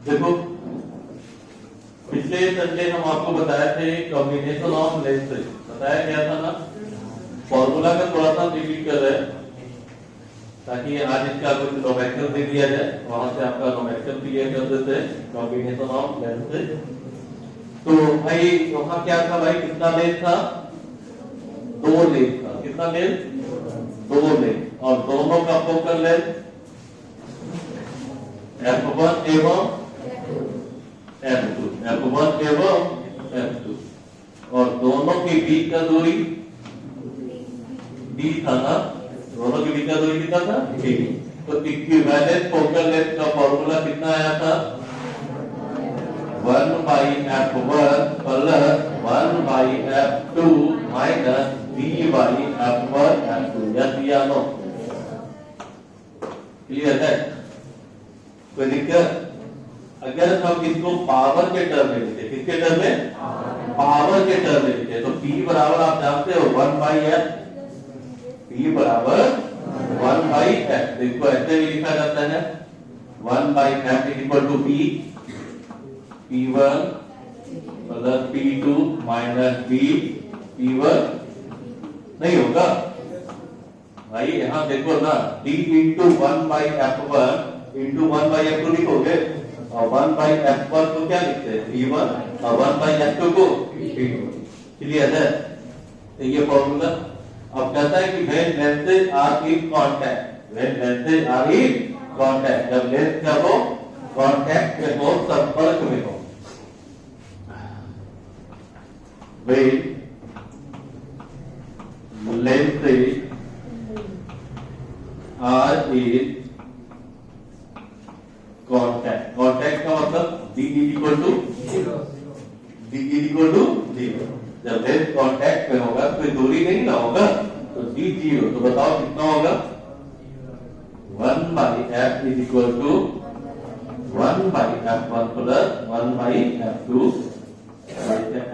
देखो पिछले संडे हम आपको बताए थे कॉम्बिनेशन ऑफ लेंथ, बताया गया था ना। फॉर्मूला का थोड़ा सा रिपीट कर रहे हैं ताकि आज इसका कुछ नोमेंक्लेचर दे दिया जाए, वहां से आपका नोमेंक्लेचर क्लियर कर देते हैं कॉम्बिनेशन ऑफ लेंथ। तो भाई वहां क्या था भाई, कितना लेंथ था? 2 लेंथ था। कितना लेंथ? 2 लेंथ। और दोनों का फोकल लेंथ F1 एवं F2, F1 एवं F2, और दोनों के बीच का दूरी D था ना। दोनों के बीच का दूरी कितना था? D। तो इक्विवेलेंट फोकल लेंथ का फॉर्मूला कितना आया था? 1/F1 plus 1/F2 minus D/F1 F2। Yes या नो? क्लियर है? कोई दिक्कत? अगर हम इसको पावर के टर्म में लिखते, किसके टर्म में? पावर के टर्म में लिखते, तो P बराबर आप जानते हो 1/F। P बराबर 1/F। इसको ऐसे भी लिखा जाता है 1/F equal to P, P1 plus P2 minus B P1। नहीं होगा भाई, यहां देखो ना, D into 1/F1 into 1/F2 लिखोगे, और 1/F1 को क्या लिखते हैं? P1, और 1/F2 को P2। क्लियर है? तो ये फॉर्मूला अब कहता है कि when lenses are in contact, when lenses are in contact, जब लेंस क्या हो? कांटेक्ट में हो, संपर्क में हो। when lenses are in contact, contact का मतलब D इक्वल टू 0। जब लेंस कांटेक्ट में होगा तो कोई दूरी नहीं ना होगा, तो D 0। तो बताओ कितना होगा? 1/F is equal to 1/F1 plus 1/F2।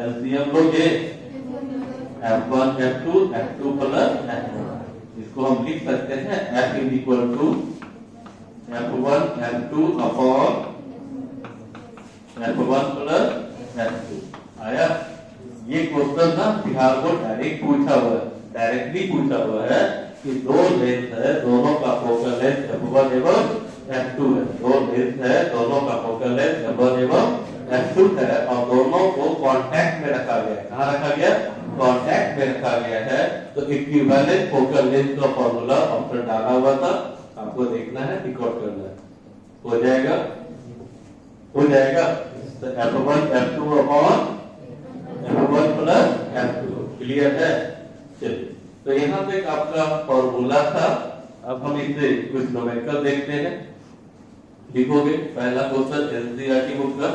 LCM लोगे F1 F2 F2 plus F1। इसको हम लिख सकते हैं F is equal to F1 F2 upon F1 plus F2। आया? ये क्वेश्चन ना बिहार को डायरेक्ट पूछा हुआ है, डायरेक्टली पूछा हुआ है कि दो लेंथ है, दोनों का फोकल लेंथ F1 एवं F2 है। दो लेंथ है, दोनों का फोकल लेंथ F1 एवं F2 है, और दोनों को कांटेक्ट में रखा गया है। कहाँ रखा गया? कांटेक्ट में रखा गया है। तो इक्विवेलेंट फोकल लेंथ का फॉर्मूला ऑप्शन डाला हुआ था, आपको देखना है, रिकॉर्ड करना है। हो जाएगा? हो जाएगा। तो F1 F2 upon F1 plus F2। Clear है? चलिए, तो यहाँ पे आपका फॉर्मूला था। अब हम इसे कुछ नोमेंक्लेचर देखते हैं। लिखोगे पहला क्वेश्चन एनसीईआरटी बुक का।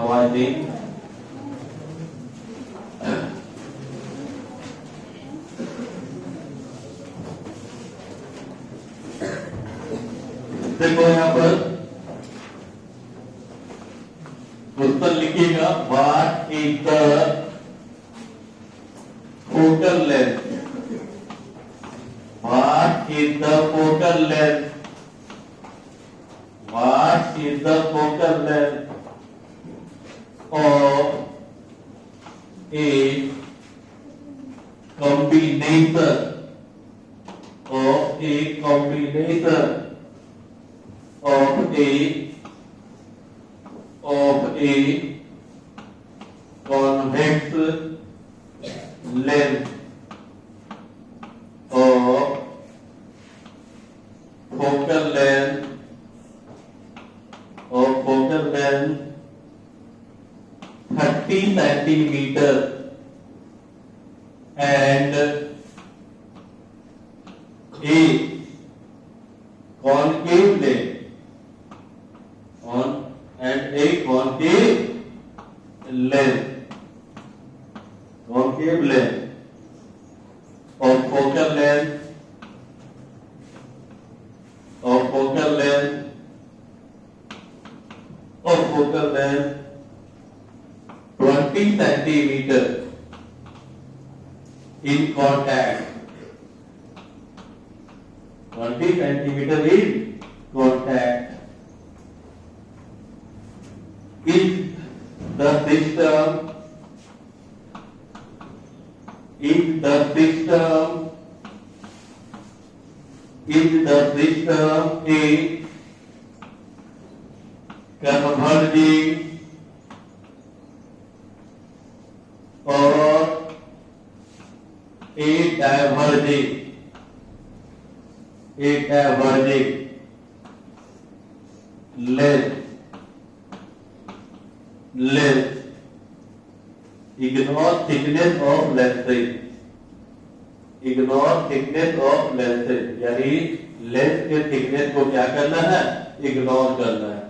आवाज नहीं। देखो यहाँ पर क्वेश्चन लिखिएगा, what is the focal length? What is the focal length? What is the focal length of a combination of a combination of a convex length of focal length 30 centimeter and a concave length and a concave length of focal length 20 centimeter in contact. 20 centimeter in contact. If the system is converging or a diverging length, ignore thickness of length, यानी length के thickness को क्या करना है, ignore करना है।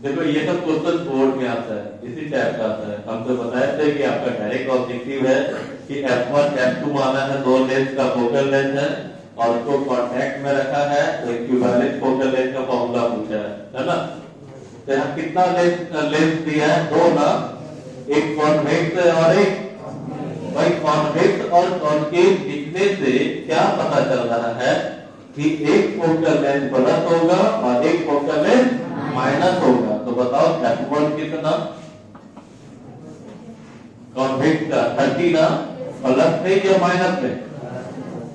देखो ये सब क्वेश्चन बोर्ड में आता है, इसी टाइप का आता है। हम तो बताए थे कि आपका डायरेक्ट ऑब्जेक्टिव है कि F1 F2 माना है, दो लेंथ का फोकल लेंथ है और उसको कांटेक्ट में रखा है, तो इक्विवेलेंट फोकल लेंथ का फॉर्मूला पूछा है ना। तो यहाँ कितना लेंथ दिया है, दो ना, एक कॉन्वेक्स और एक, भाई कॉन्वेक्स और कॉन्केव दिखने से क्या पता चल रहा है कि एक फोकल लेंथ प्लस होगा और एक फोकल लेंथ माइनस होगा। तो बताओ F1 कितना, कॉन्वेक्स का 30 ना, प्लस में या माइनस में,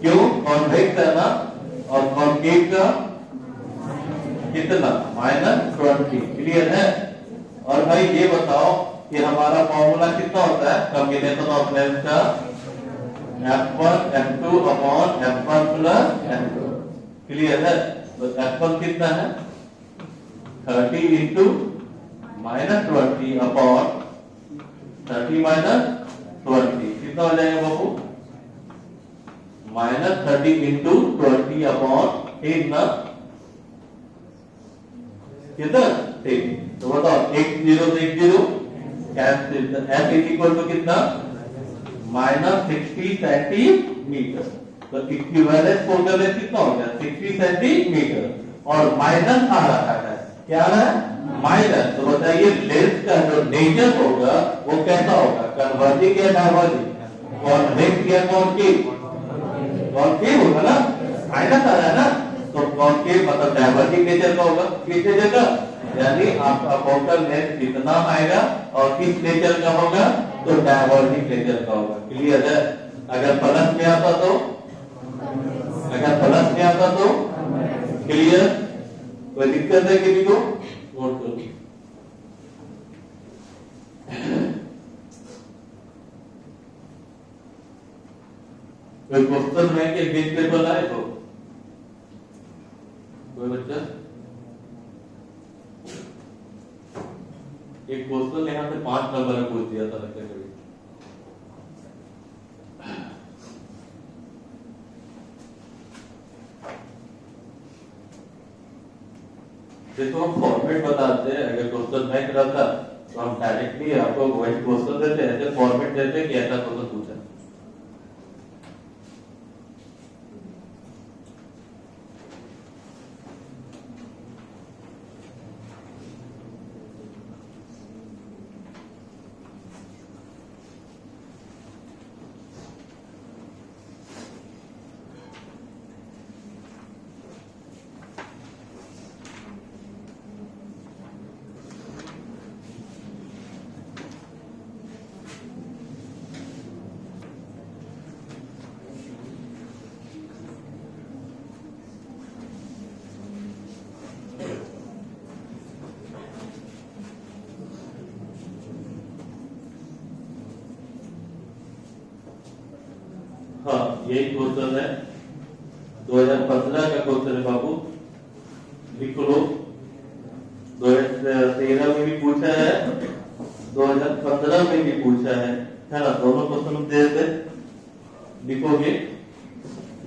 क्यों, कॉन्वेक्स है ना, और कॉन्केव का कितना, -20। क्लियर है। और भाई ये बताओ कि हमारा फॉर्मूला कितना होता है, कॉम्बिनेशन ऑफ लेंथ का, F1 F2 upon F1 plus F2। Clear है। तो F1 कितना है, 30 इंटू -20 अपॉन 30 -20 कितना हो जाएगा बाबू, -30 इंटू 20 अपॉन 8 ना, कितना 8। तो बताओ 1 0 से 1 0 कैंसिल, तो F इज इक्वल टू कितना, -60 सेंटीमीटर। तो इक्विवेलेंट फोकल लेंथ कितना हो गया, 60 सेंटीमीटर, और माइनस आ रहा है, क्या है, माइनस। तो बताइए लेंथ का जो नेचर होगा वो कैसा होगा, कन्वर्जिंग या डाइवर्जिंग, कॉन्वेक्स या कॉन्केव, कॉन्केव होगा ना, माइनस आ रहा है ना, तो कॉन्केव मतलब डाइवर्जिंग नेचर का होगा। किस नेचर का, यानी आपका फोकल लेंथ कितना आएगा और किस नेचर का होगा, तो डाइवर्जिंग नेचर का होगा। क्लियर है। अगर प्लस में आता तो, क्लियर, कोई दिक्कत है किसी को, नोट करो। कोई क्वेश्चन है कि बिग टेबल आए तो कोई बच्चा, एक क्वेश्चन यहाँ पे 5 नंबर में पूछ दिया था लगता है कभी। देखो हम फॉर्मेट बताते हैं, अगर क्वेश्चन नहीं रहता तो हम डायरेक्टली आपको वही क्वेश्चन देते हैं, ऐसे फॉर्मेट देते हैं कि ऐसा क्वेश्चन पूछा। हाँ यही क्वेश्चन है, 2015 का क्वेश्चन है बाबू, लिख लो। 2013 में भी पूछा है, 2015 में भी पूछा है ना, दोनों क्वेश्चन हम दे दे, लिखोगे।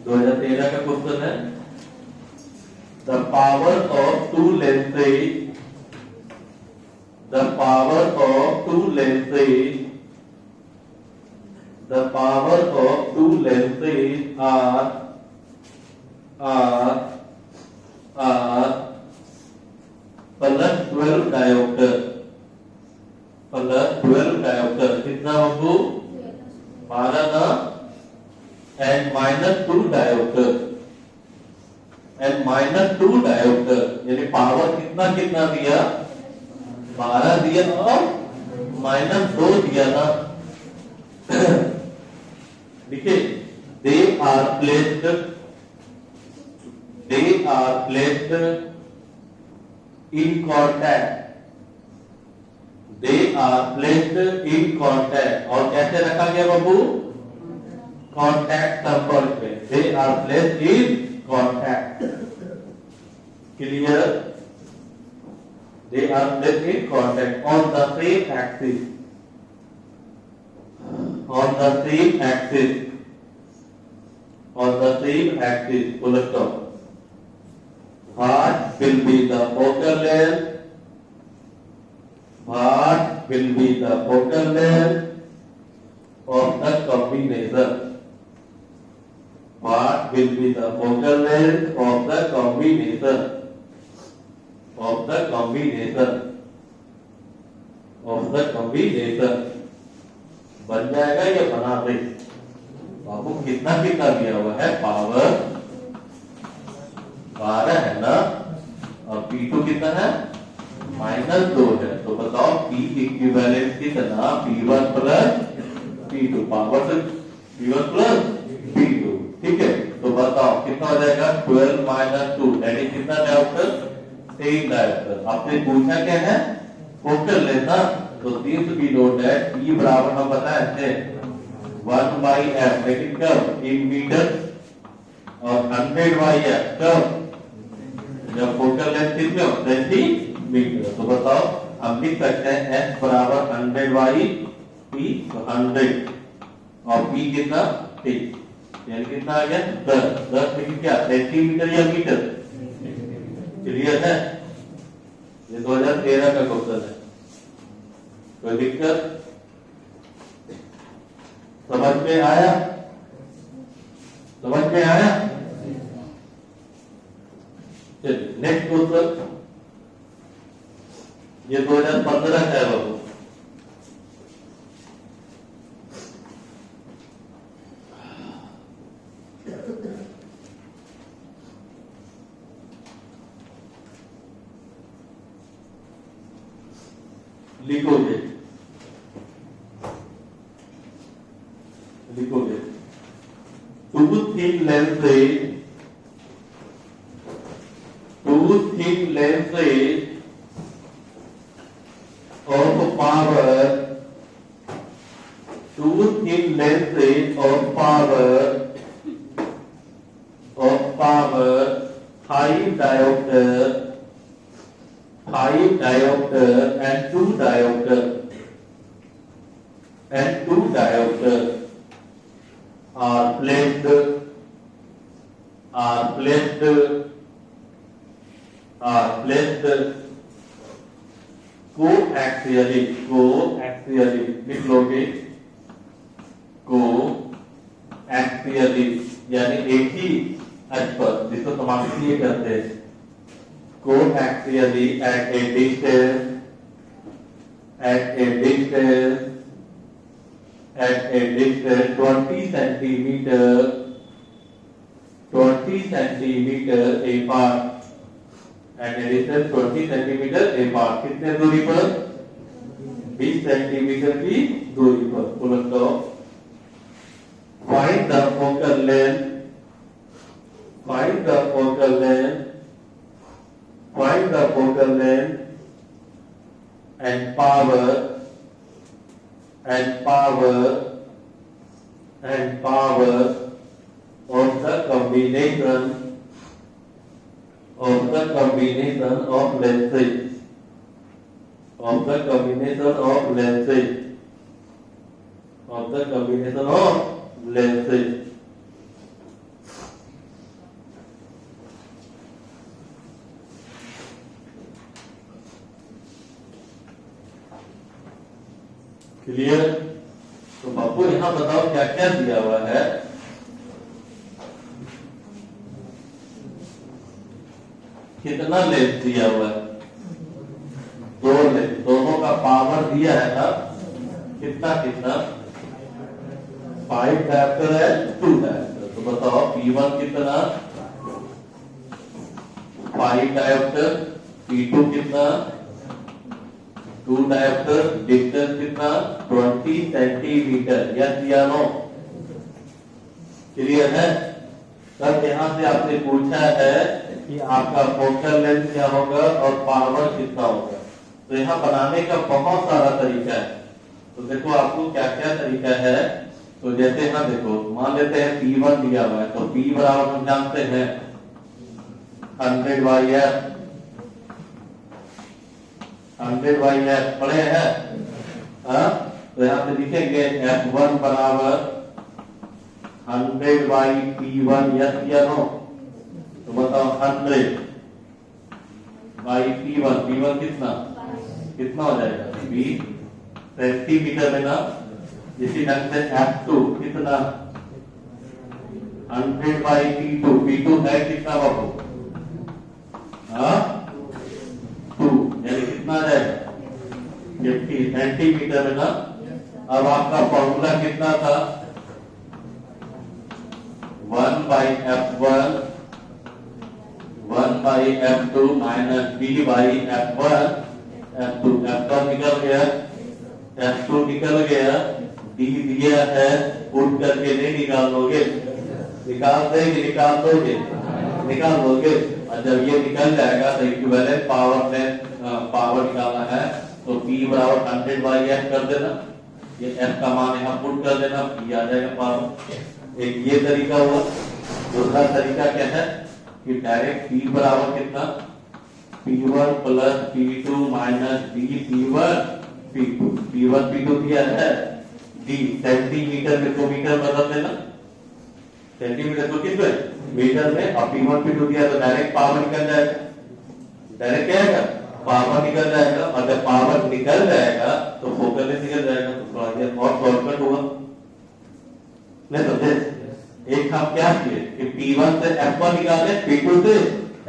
2013 का क्वेश्चन है, the power of two lenses, the power of two lenses, the power of two lenses are are plus 12 dioptre कितना बाबू 12 ना एंड -2 डायोप्टर यानी पावर कितना कितना दिया 12 दिया और -2 दिया ना। देखिए they are placed in contact और कैसे रखा गया बाबू कॉन्टैक्ट संपर्क में। They are placed in contact clear. They are placed in contact on the same axis. Full stop. What will be the focal length? Of the combination? What will be the focal length of the combination? बन जाएगा या बना दे बाबू। कितना कितना दिया हुआ है power 12 है ना और P2 कितना है -2 है। तो बताओ P इक्विवेलेंट कितना P1 प्लस P2 पावर से P1 प्लस P2 ठीक है। तो बताओ कितना हो जाएगा 12 - 2 यानी कितना डायोप्टर 3 डायोप्टर। आपने पूछा क्या है फोकल लेंथ ना। तो this we know that E बराबर हम बताए थे 1/f लेकिन कब इन मीटर और 100/f कब जब फोकल लेंथ कितने होते हैं 3 मीटर। तो बताओ हम लिख सकते हैं f बराबर 100/p तो 100 और p कितना 3 यानी कितना आ गया 10 लेकिन क्या सेंटीमीटर या मीटर। क्लियर है। ये 2013 का क्वेश्चन है। कोई दिक्कत समझ में आया चलिए नेक्स्ट क्वेश्चन। ये 2015 का है बाबू। लिखोगे two thin lenses of power two thin lenses of power 5 diopter and 2 diopter are placed coaxially लिख लोगे coaxially यानी एक ही अक्ष पर जिसको समाप्ति करते हैं coaxially at a distance 20 centimeter apart at a distance 20 centimeter apart कितने दूरी पर 20 सेंटीमीटर की दूरी पर। Full stop. Find the focal length and power of the combination of lenses clear. तो बापू यहां बताओ क्या क्या दिया हुआ है। कितना लेंथ दिया हुआ है, 2 लेंथ, दोनों का पावर दिया है ना कितना कितना, 5 डायप्टर है 2 डायप्टर। तो बताओ P1 कितना, 5 डायप्टर, P2 कितना, 2 डायप्टर, डिस्टेंस कितना 20 सेंटीमीटर। यस या नो, क्लियर है। तब यहाँ से आपसे पूछा है कि आपका फोकल लेंथ क्या होगा और पावर कितना होगा। तो यहाँ बनाने का बहुत सारा तरीका है। तो देखो आपको क्या क्या तरीका है। तो जैसे यहाँ देखो मान लेते हैं P1 दिया हुआ है, तो P बराबर हम जानते हैं 100/f, 100/f पढ़े हैं। तो यहाँ पे लिखेंगे F1 बराबर 100/P1। यस या नो, तो बताओ 100/P1, P1 कितना कितना हो जाएगा 20 सेंटीमीटर में ना। इसी ढंग से F2 कितना 100/P2, P2 है कितना बाबू 2, यानी कितना आ जाएगा 50 सेंटीमीटर में ना। अब आपका फॉर्मूला कितना था 1/F1 1/F2 minus B/F1। F2 निकल गया, F2 निकल गया, D दिया है, पुट करके नहीं निकाल दोगे, निकाल देंगे, निकाल दोगे, निकाल दोगे। और जब ये निकल जाएगा तो इक्विवेलेंट पावर में पावर निकालना है, तो P बराबर 100/F कर देना, ये F का मान यहाँ पुट कर देना, P आ जाएगा पावर। एक ये तरीका हुआ। दूसरा तरीका क्या है कि डायरेक्ट P बराबर कितना P1 plus P2 minus D P1 P2, P1 P2 दिया है, D सेंटीमीटर में को मीटर बदल देना, सेंटीमीटर को किस में मीटर में, और P1 P2 दिया तो डायरेक्ट पावर निकल जाएगा, डायरेक्ट क्या आएगा पावर निकल जाएगा। और जब पावर निकल जाएगा तो फोकल लेंथ निकल जाएगा, तो थोड़ा ये बहुत शॉर्टकट होगा, नहीं समझे। एक हम क्या किए कि P1 से F1 निकाले, P2 से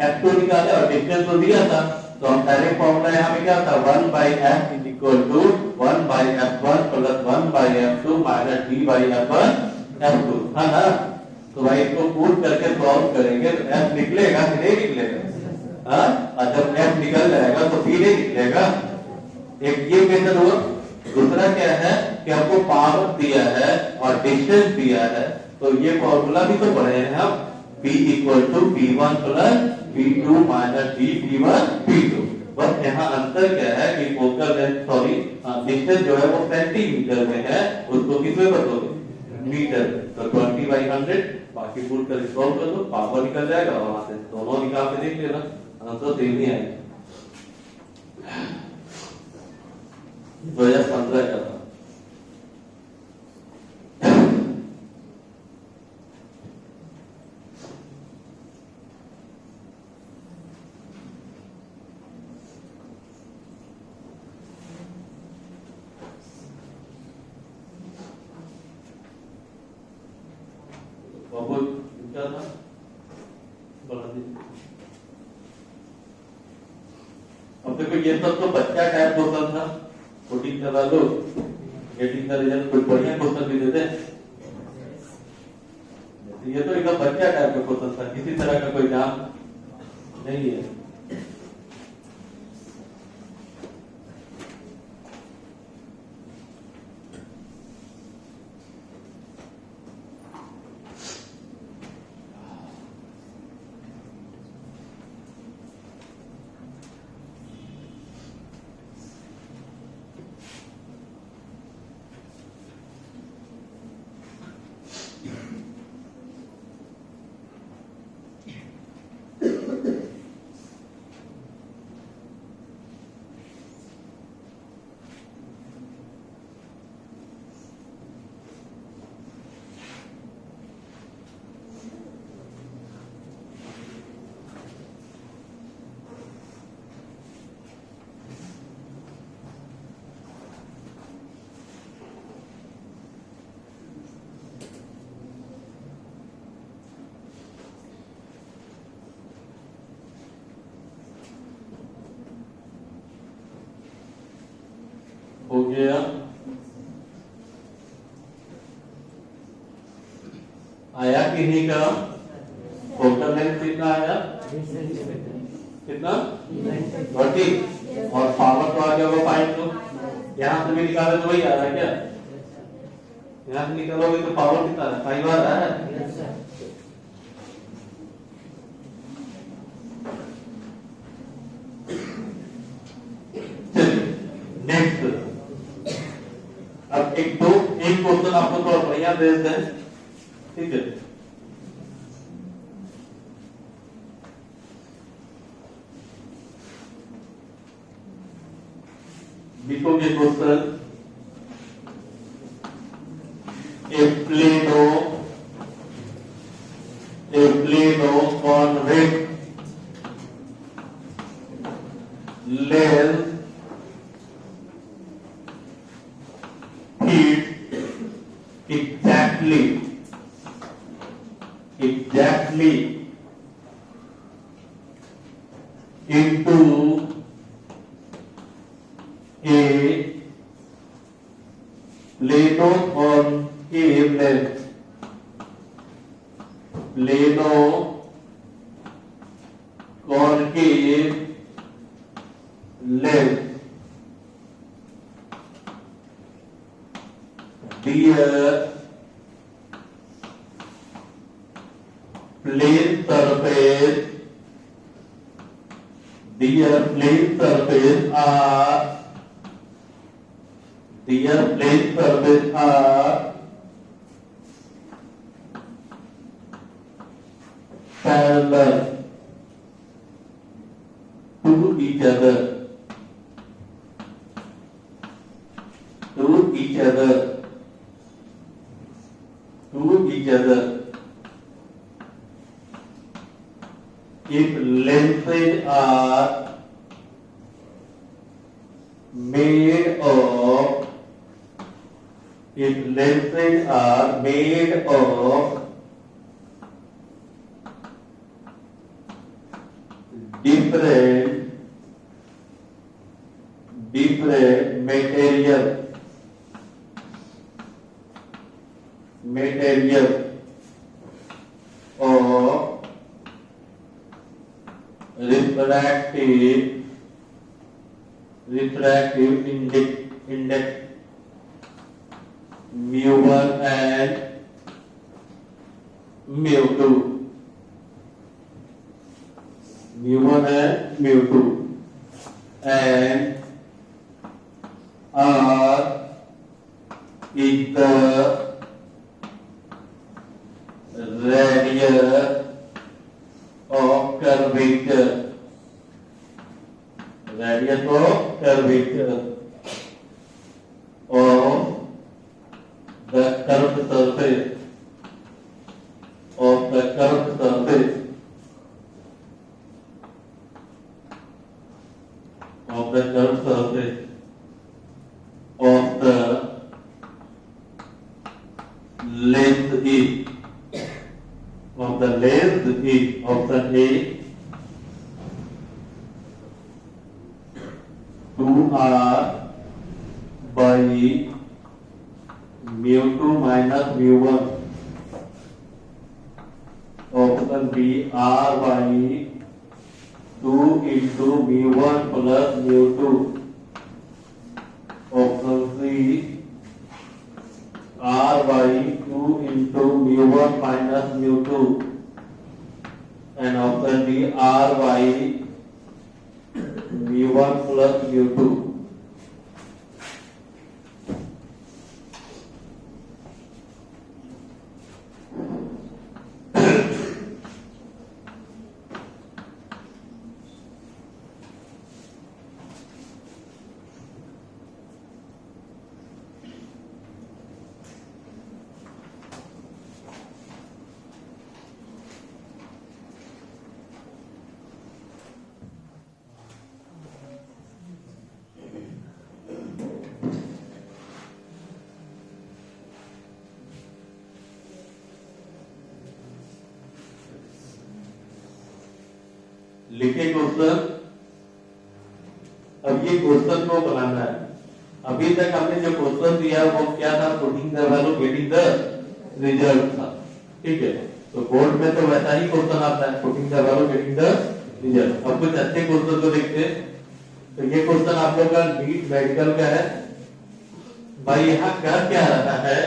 F2 निकाले, और डिस्टेंस तो दिया था, तो हम डायरेक्ट फॉर्मूला यहाँ पे क्या था 1/F is equal to 1/F1 plus 1/F2 minus D/F1 F2, है ना। तो भाई इसको पुट करके सॉल्व करेंगे तो F निकलेगा कि नहीं निकलेगा, और जब F निकल जाएगा तो P नहीं निकलेगा। एक ये मेथड हुआ। दूसरा क्या है कि आपको पावर दिया है और डिस्टेंस दिया है, तो ये फॉर्मूला भी तो पढ़े हैं हम, P equal to P1 plus P2 minus D P1 P2। बस यहाँ अंतर क्या है कि फोकल लेंथ सॉरी डिस्टेंस जो है वो सेंटीमीटर में है, उसको किस में बदलोगे मीटर, तो 20/100, बाकी पुट कर सॉल्व कर दो, पावर निकल जाएगा, और वहां से दोनों निकाल के देख लेना, आंसर सेम ही आएगा। 2015 का था। अब देखो ये सब तो बच्चा टाइप क्वेश्चन था, कोडिंग करा लो, गेटिंग का रिजल्ट कोई बढ़िया क्वेश्चन भी देते। ये तो एकदम बच्चा टाइप का क्वेश्चन था, किसी तरह का कोई काम नहीं है। गया। आया किन्हीं का टोटल लेंथ कितना आया, कितना 30, और पावर तो आ गया वो 5 तो यहां से भी निकाले तो वही आ रहा है क्या, यहां से निकालोगे तो पावर कितना है 5 आ रहा है। नेक्स्ट, अब एक क्वेश्चन आपको थोड़ा बढ़िया दे देते हैं, ठीक है। लिखोगे question, a plano convex lens fits exactly into a plano concave lens, plano concave lens. Dear plane surface are parallel to each other, if lenses are made of different material or refractive index mu1 and mu2, and R is the radius of curvature of the curved surface of the length is option A 2r by mu2 minus mu1, option B r by 2 into mu1 plus mu2, option C r by 2 into mu1 minus mu2, and option D r by mu1 plus mu2. लिखे question. अब ये question को बनाना है, अभी तक हमने जो question दिया वो क्या था, putting the value getting the result था, ठीक है। तो बोर्ड में तो वैसा ही क्वेश्चन आता है, putting the value getting the result. अब कुछ अच्छे क्वेश्चन को देखते हैं। तो ये क्वेश्चन आप लोग का नीट मेडिकल का है भाई। यहाँ कह क्या रहा है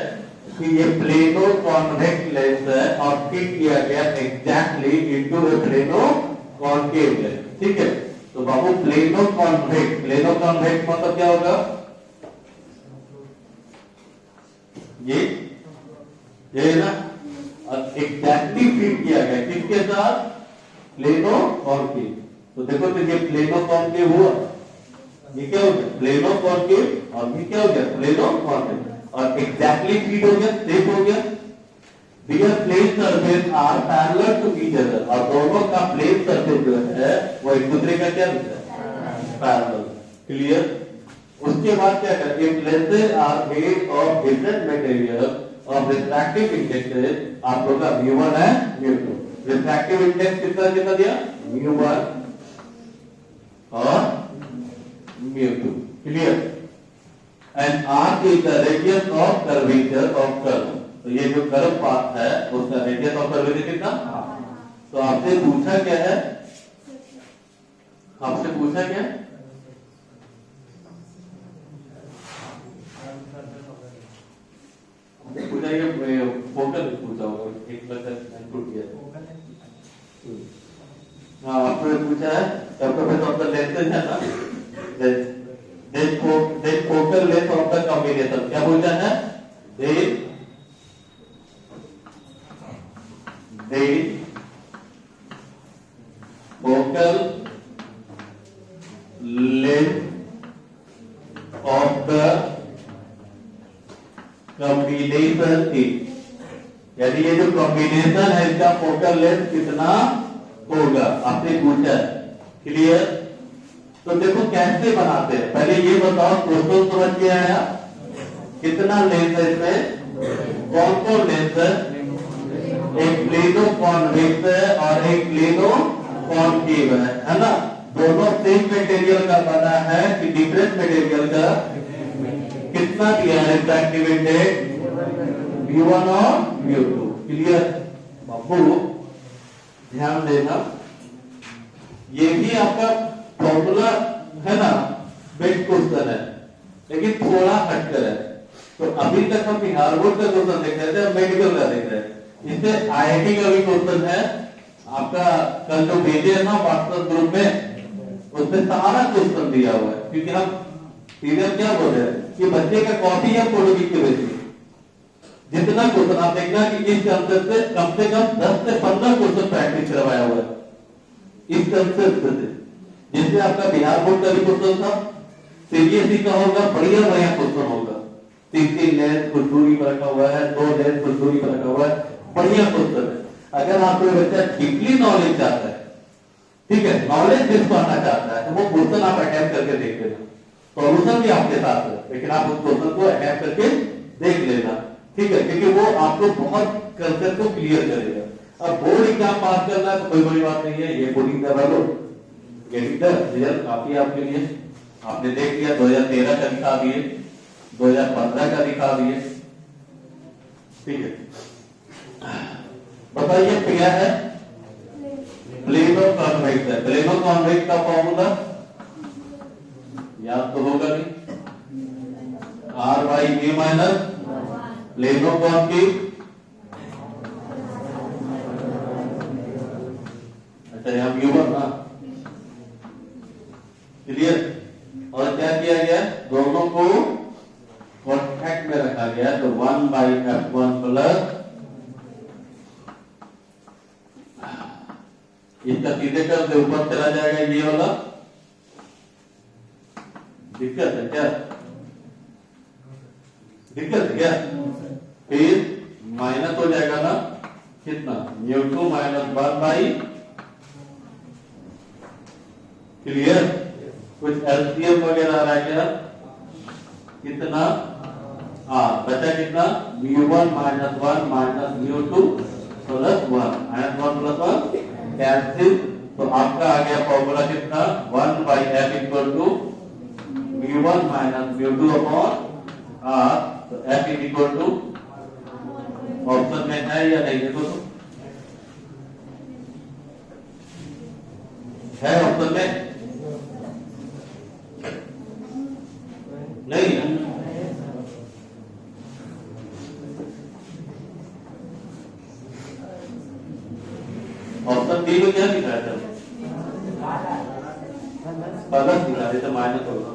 कि ये प्लेनो कॉन्वेक्स लेंस है और फिट किया गया एग्जैक्टली इनटू ए प्लेनो कॉन्केव लेंस, ठीक है। तो बाबू प्लेनो कॉन्वेक्स मतलब क्या होगा, ये ना एग्जैक्टली फिट किया गया किसके साथ, प्लेनो कॉन्केव। तो देखो तो ये प्लेनो कॉन्केव हुआ, ये क्या हो गया प्लेनो कॉन्केव, और ये क्या हो गया प्लेनो कॉन्केव, और एग्जैक्टली फिट हो गया, सेफ हो गया। Their plane surface are parallel to each other, और दोनों का प्लेन सरफेस जो है वो एक दूसरे का क्या होता है, पैरेलल, क्लियर। उसके बाद क्या करते हैं, lenses are made of different material और refractive index आप लोग का mu1 है mu2। refractive index कितना दिया, mu1 और mu2, clear. and r is the radius of curvature of curve। तो ये जो कर्व पाथ है उसका रेडियस ऑफ कर्वेचर कितना, तो आपसे पूछा क्या है, आपसे पूछा क्या, पूछा ये फोकल पूछा होगा, एक इंक्लूड किया। हाँ आपने पूछा है सर्कमफेरेंस ऑफ द लेंसेज है ना, then focal length of the combination क्या पूछा है, then focal length of the combination is, यानी ये जो कॉम्बिनेशन है इसका फोकल लेंथ कितना होगा, आपने पूछा है, क्लियर। तो देखो कैसे बनाते हैं, पहले ये बताओ क्वेश्चन समझ के आया, कितना लेंथ है इसमें, कौन कौन लेंथ है, एक प्लेनो कॉन्वेक्स है और एक प्लेनो कॉन्केव है ना। दोनों सेम मटेरियल का बना है कि डिफरेंट मटेरियल का, कितना दिया है रिफ्रैक्टिव इंडेक्स mu1 और mu2, क्लियर। बाबू ध्यान देना, ये भी आपका फॉर्मूला है ना, बेस्ट क्वेश्चन है लेकिन थोड़ा हटकर है। तो अभी तक हम बिहार बोर्ड का क्वेश्चन देख रहे थे, मेडिकल का देख रहे हैं, इससे आईआईटी का भी क्वेश्चन है आपका, कल जो भेजे है ना व्हाट्सएप ग्रुप में, उसमें सारा क्वेश्चन दिया हुआ है। क्योंकि हम सीधे क्या बोल रहे हैं कि बच्चे का कॉपी या फोटो खींच के भेजिए, जितना क्वेश्चन आप देखना कि इस कंसेप्ट से कम 10 से 15 क्वेश्चन प्रैक्टिस करवाया हुआ है इस कंसेप्ट से, जिससे आपका बिहार बोर्ड का भी क्वेश्चन था, सीबीएसई का होगा, बढ़िया क्वेश्चन होगा, 3 लेंस कुछ दूरी पर रखा हुआ है, 2 लेंस कुछ दूरी पर रखा हुआ है, बढ़िया क्वेश्चन है। अगर आपको बच्चा डीपली नॉलेज चाहता है, ठीक है, नॉलेज बेस पढ़ना चाहता है, तो वो क्वेश्चन आप अटेम्प्ट करके देख लेना, सॉल्यूशन भी आपके साथ है, लेकिन आप उस क्वेश्चन को अटेम्प्ट करके देख लेना, ठीक है, क्योंकि वो आपको बहुत कंसेप्ट को क्लियर करेगा। अब बोर्ड एग्जाम पास करना है तो कोई बड़ी बात नहीं है, ये कोडिंग कर लो, गेटिंग द रिजल्ट काफी आपके लिए। आपने देख लिया 2013 का दिखा दिए, 2015 का दिखा दिए, ठीक है। बताइए क्या है, प्लेनो कॉन्वेक्स है। प्लेनो कॉन्वेक्स का फॉर्मूला याद तो होगा नहीं, R/A माइनस प्लेनो कॉन्केव, अच्छा यहाँ mu1 ना, क्लियर। और क्या किया गया, दोनों को कॉन्टैक्ट में रखा गया, तो 1/F1 प्लस, इसका सीधे कर दे ऊपर चला जाएगा ये वाला, दिक्कत है क्या, दिक्कत है क्या, फिर माइनस हो जाएगा ना, कितना mu2 माइनस 1/, क्लियर। कुछ एलसीएम वगैरह आ रहा है क्या, कितना, बचा कितना mu1 minus 1 minus mu2 plus 1 minus 1 plus 1 cancel, तो आपका आ गया फॉर्मूला कितना 1/F equal to mu one minus mu two upon R. तो F is equal to option में है या नहीं, देखो तो है ऑप्शन में, नहीं है। ऑप्शन बी में क्या लिखा है, प्लस लिखा है तो माइनस होगा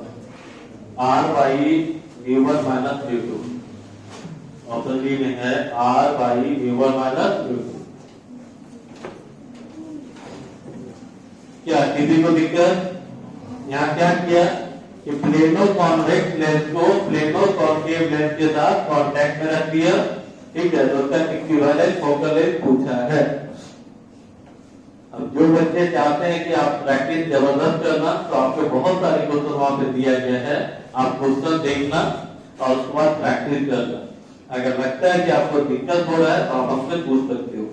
R by mu one minus mu two. Option B में है R by mu one minus mu two. क्या किसी को दिक्कत? यहाँ क्या किया कि प्लेनो कॉन्वेक्स लेंस को प्लेनो कॉन्केव लेंस के साथ कांटेक्ट में रख दिया, ठीक है, तो उसका इक्विवेलेंट फोकल लेंथ पूछा है। अब जो बच्चे चाहते हैं कि आप प्रैक्टिस जबरदस्त करना, तो आपको बहुत सारे क्वेश्चन वहां पे दिया गया है, आप क्वेश्चन देखना और उसके बाद प्रैक्टिस करना। अगर लगता है कि आपको दिक्कत हो रहा है तो आप हमसे पूछ सकते हो,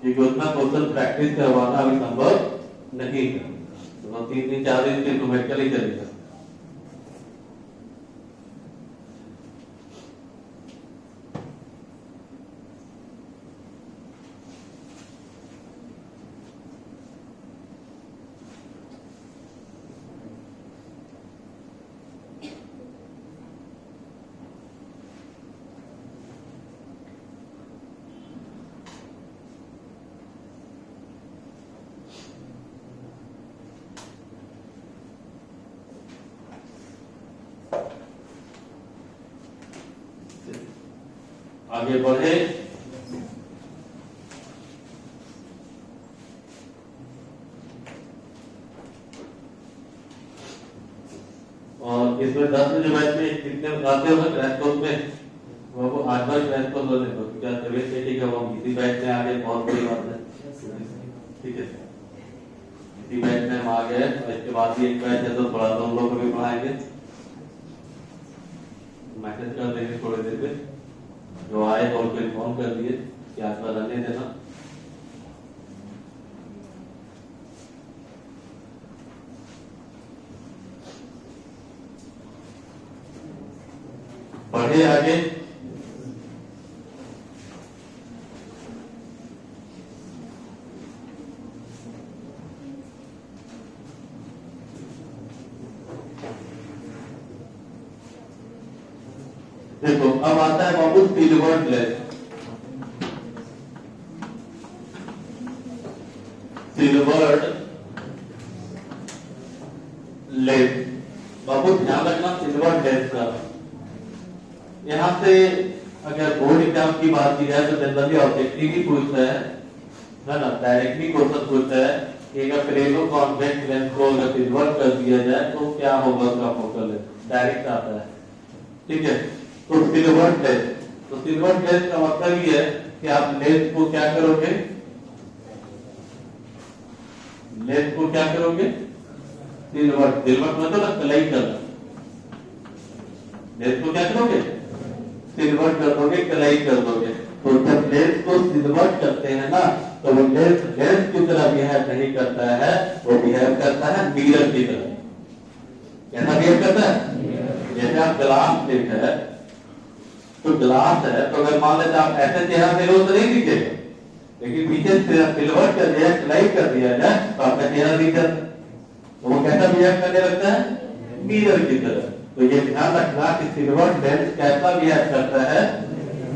क्योंकि उतना क्वेश्चन प्रैक्टिस करवाना अभी संभव नहीं है। तो 3 दिन 4 दिन के न्यूमेरिकल ही चलेगा। आगे बढ़े। और इसमें 10 में जो बैच में कितने आते हो क्रैश कोर्स में, वो 8 बार क्रैश कोर्स होने को क्या तबियत से ठीक है, वो इसी बैच में आ गए, बहुत बड़ी बात है, ठीक है। इसी बैच में हम आ गए, इसके बाद भी एक बैच है तो थोड़ा तो हम लोग को भी पढ़ाएंगे। मैसेज कर देंगे थोड़ी देर में, जो आए तो उनको इन्फॉर्म कर दिए कि आज का रहने देना। बढ़े आगे। देखो अब आता है बाबू सिल्वर्ड लेंस। सिल्वर्ड लेंस बाबू ध्यान रखना, सिल्वर्ड लेंस का यहाँ से अगर बोर्ड एग्जाम की बात की जाए तो जनरली ऑब्जेक्टिव ही पूछता है ना, डायरेक्टली क्वेश्चन पूछता है कि अगर प्लेनो कॉन्वेक्स लेंस को अगर सिल्वर्ड कर दिया जाए तो क्या होगा उसका फोकल लेंथ, डायरेक्ट आता है, ठीक है। तो सिल्वर्ड लेंस, तो सिल्वर्ड लेंस का मतलब ये है कि आप लेंस को क्या करोगे, लेंस को क्या करोगे, सिल्वर्ड, सिल्वर्ड मतलब कलई करना, लेंस को क्या करोगे, सिल्वर्ड कर दोगे, कलई कर दोगे। तो जब लेंस को सिल्वर्ड करते हैं ना, तो वो लेंस लेंस की तरह बिहेव नहीं करता है, वो बिहेव करता है मिरर की तरह। कैसा बिहेव करता है? जैसे आप ग्लास प्लेट है, तो ग्लास है, तो अगर मान लेते आप ऐसे चेहरा दे तो नहीं दिखेगा, लेकिन पीछे सिल्वर्ड कर दिया, कलई कर दिया जाए तो आपका चेहरा दिख जाता है। तो वो कैसा बिहेव करने लगता है, मिरर की तरह। तो ये ध्यान रखना कि सिल्वर्ड लेंस कैसा बिहेव करता है,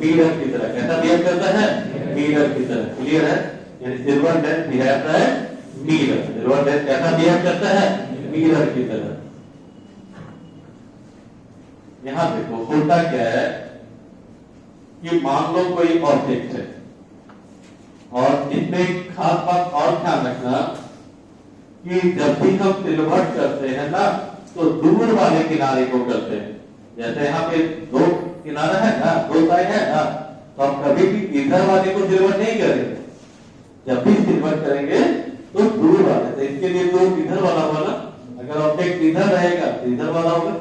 मिरर की तरह। कैसा बिहेव करता है, मिरर की तरह। क्लियर है? यानी सिल्वर्ड लेंस बिहेव करता है मिरर, सिल्वर्ड लेंस कैसा बिहेव करता है, मिरर की तरह। यहां देखो होता क्या है कि मान लो कोई ऑब्जेक्ट है, और इसमें खास बात और ध्यान रखना कि जब भी हम सिल्वर्ड करते हैं ना, तो दूर वाले किनारे को करते हैं। जैसे यहाँ पे 2 किनारा है ना, 2 साइड है ना, तो हम कभी भी इधर वाले को सिल्वर्ड नहीं करेंगे। जब भी सिल्वर्ड करेंगे तो दूर वाले, तो इसके लिए तो इधर वाला होगा, अगर ऑब्जेक्ट इधर रहेगा तो इधर वाला होगा।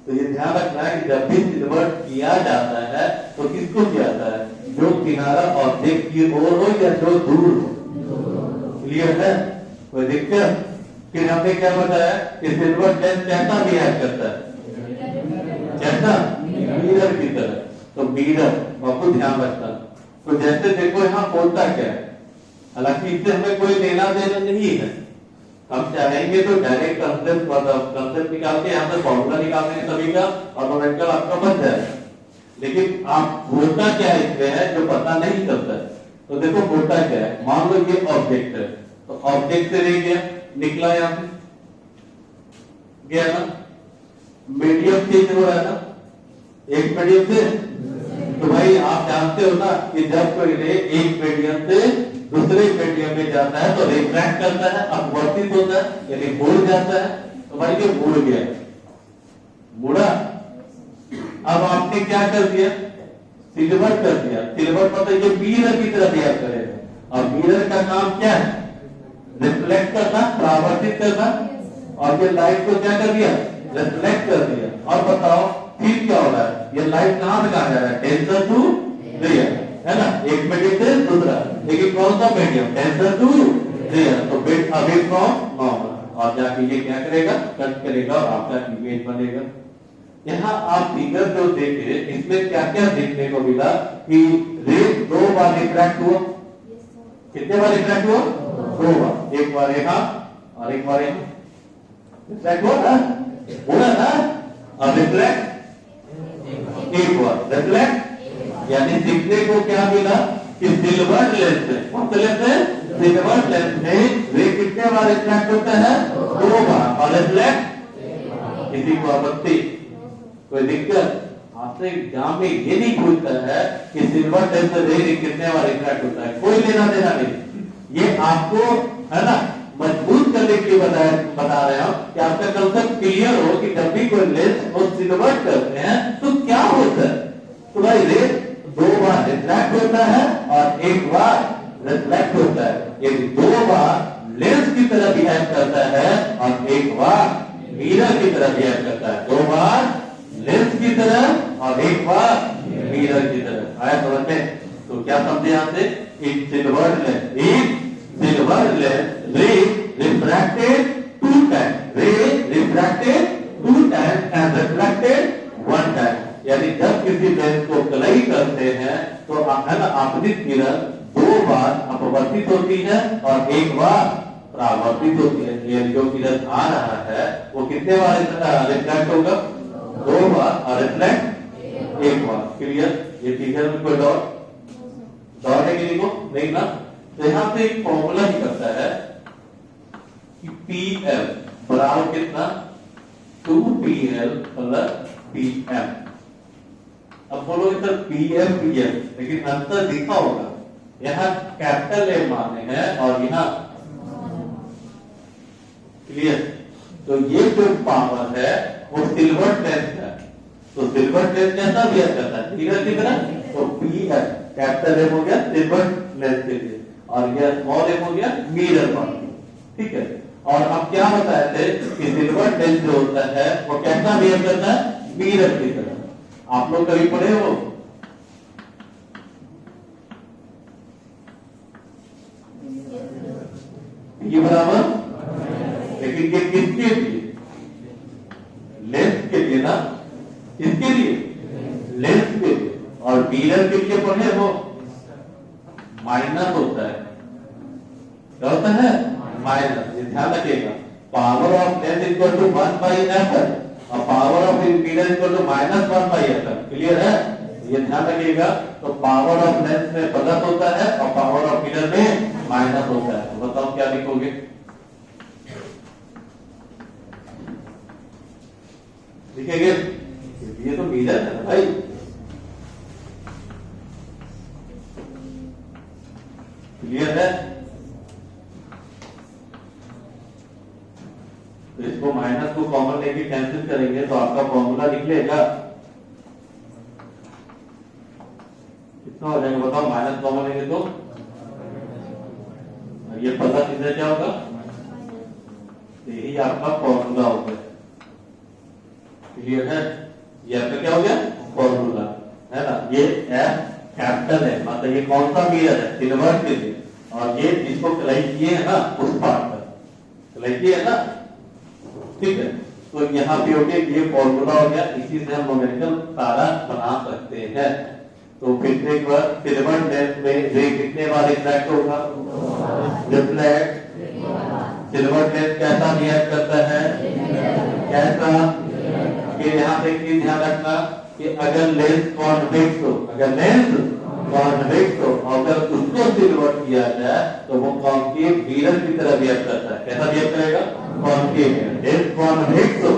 तो ये ध्यान रखना है कि जब भी सिल्वर्ड किया जाता है तो किसको किया जाता है, जो किनारा ऑब्जेक्ट की ओर हो या जो दूर हो। क्लियर है? कोई दिक्कत? फिर हमने क्या बताया कि सिल्वर लेंस कैसा बिहेव करता है, कैसा, मिरर की तरह। तो मिरर बहुत ध्यान रखना। तो जैसे देखो यहाँ होता क्या है, हालांकि इससे हमें कोई लेना देना नहीं है, हम चाहेंगे तो डायरेक्ट कंसेप्ट निकाल के यहाँ पे फॉर्मूला निकाल देंगे सभी का और मोमेंटम आपका बन जाएगा। लेकिन आप होता क्या इसमें है जो पता नहीं चलता है। तो देखो होता क्या है, मान लो ये ऑब्जेक्ट है, तो ऑब्जेक्ट से ले गया, निकला यहाँ से गया ना, मीडियम चेंज हो रहा है ना, एक मीडियम से। तो भाई आप जानते हो ना कि जब कोई रे एक मीडियम से दूसरे मीडियम में जाता है तो रिफ्रैक्ट करता है, अपवर्तित होता है, यानी मुड़ जाता है। तो भाई ये मुड़ गया, मुड़ा। अब आपने क्या कर दिया, सिल्वर कर दिया। सिल्वर मतलब ये मिरर की तरह बिहेव करेगा। और मिरर का काम क्या है, रिफ्लेक्ट करना, परावर्तित करना। और ये लाइट को क्या कर दिया, रिफ्लेक्ट कर दिया। और बताओ फिर क्या हो रहा है, ये लाइट कहां से कहां जा रहा है, टेंसर टू रियर, है ना, एक मीडियम से दूसरा। लेकिन कौन सा मीडियम, टेंसर टू रियर। तो बिट अवे फ्रॉम नॉर्मल, और जाके ये क्या करेगा, कट करेगा और आपका इमेज बनेगा। यहाँ आप फिगर जो देखे इसमें क्या क्या देखने को मिला कि रे 2 बार रिफ्रैक्ट हुआ। कितने बार रिफ्रैक्ट हुआ, 2 बार। एक बार यहाँ और एक बार यहाँ रिफ्रैक्ट हुआ ना, हुआ ना। और रिफ्लेक्ट एक बार, रिफ्लेक्ट। यानी सीखने को क्या मिला कि सिल्वर लेंस में, कौन सा लेंस है, सिल्वर लेंस में रे कितने बार रिफ्रैक्ट होता है, 2 बार। और रिफ्लेक्ट, किसी को आपत्ति, कोई दिक्कत? आपसे एग्जाम में ये नहीं पूछता है कि सिल्वर लेंस से रे कितने बार रिफ्रैक्ट होता है, कोई लेना देना नहीं। ये आपको है ना मजबूत करने के लिए बता रहे हैं कि आपका कंसेप्ट क्लियर हो कि जब भी कोई लेंस और सिल्वर करते हैं तो क्या होता है। तो भाई रे 2 बार रिफ्रैक्ट होता है और 1 बार रिफ्लेक्ट होता है। ये 2 बार लेंस की तरह बिहेव करता है और 1 बार मिरर की तरह बिहेव करता है। 2 बार लेंस की तरह और 1 बार मिरर की तरह। आया समझ में? तो क्या समझे यहाँ से, in silver lens, silver lens ray refracted 2 times, ray refracted 2 times and reflected 1 time। यानी जब किसी लेंस को कलई करते हैं तो है ना आपतित किरण 2 बार अपवर्तित होती है और 1 बार परावर्तित होती है। यानी जो किरण आ रहा है वो कितने बार रिफ्लेक्ट होगा, 2 बार, और रिफ्लेक्ट 1 बार। क्लियर? ये फिगर में कोई डॉट है कि नहीं ना। तो यहाँ पे एक फॉर्मूला निकलता है कि PL बराबर कितना, 2PL प्लस PM। अब बोलोगे सर PM PM, लेकिन अंतर दिखा होगा, यहाँ कैपिटल M माने हैं और यहाँ क्लियर। तो ये जो पावर है वो सिल्वर लेंस है। तो सिल्वर लेंस कैसा बिहेव करता है, मिरर की तरह। तो PL कैपिटल M हो गया सिल्वर लेंस के लिए और यह स्मॉल m हो गया मिरर पर। ठीक है। और अब क्या बताए थे कि सिल्वर लेंस जो होता है वो कैसा बिहेव करता है, मिरर की तरह। आप लोग कभी पढ़े हो, ये बराबर, लेकिन ये किसके लिए, लेंस के लिए ना, किसके लिए, लेंस के लिए। और मिरर के लिए पढ़े हो, माइनस होता है। क्या होता है, माइनस। ये ध्यान रखिएगा, power of lens equal to 1/Fl और power of mirror equal to -1/Fl। Clear है? ये ध्यान रखिएगा। तो पावर ऑफ लेंस में प्लस होता है और पावर ऑफ मिरर में माइनस होता है। तो बताओ क्या लिखोगे, लिखेंगे ये तो मिरर है भाई। क्लियर है? तो इसको माइनस को कॉमन लेके कैंसिल करेंगे तो आपका फॉर्मूला निकलेगा कितना हो जाएगा, बताओ। माइनस कॉमन लेंगे तो ये प्लस इधर क्या होगा, यही आपका फॉर्मूला हो गया। क्लियर है? ये आपका क्या हो गया, फॉर्मूला है ना। ये एफ कैपिटल है, मतलब ये कौन सा मिरर है, सिल्वर के लिए। और ये जिसको कलाई किए है ना उस पार्ट पर, कलैकी है ना, ठीक है। तो यहाँ पे हो गया, ये फॉर्मूला हो गया, इसी से हम न्यूमेरिकल सारा बना सकते हैं। तो फिर एक बार फिलामेंट लेंथ में रे कितने बार रिफ्रैक्ट होगा? रिफ्लेक्ट। फिलामेंट लेंथ कैसा बिहेव करता है? कैसा? कि यहाँ पे एक चीज ध्यान रखना कि अगर लेंस कॉन्वेक्स हो, अगर लेंस कॉन्वेक्स हो, अगर उसको सिल्वर्ट किया जाए तो वो कॉन्केव मिरर की तरह बिहेव करता है। कैसा बिहेव करेगा? Concave mirror. लेंस कॉन्वेक्स हो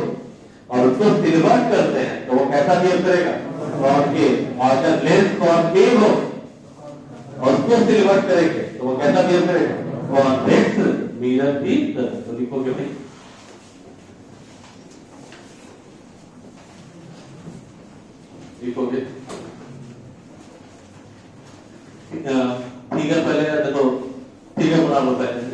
और उसको सिल्वर्ट करते हैं तो वो कैसा बिहेव करेगा? कॉन्केव। और अगर लेंस कॉन्केव हो और उसको सिल्वर्ट करेंगे तो वो कैसा बिहेव करेगा? कॉन्वेक्स मिरर की तरह। तो लिखोगे भाई, लिखोगे फिगर पहले देखो, फिगर बना लो पहले से।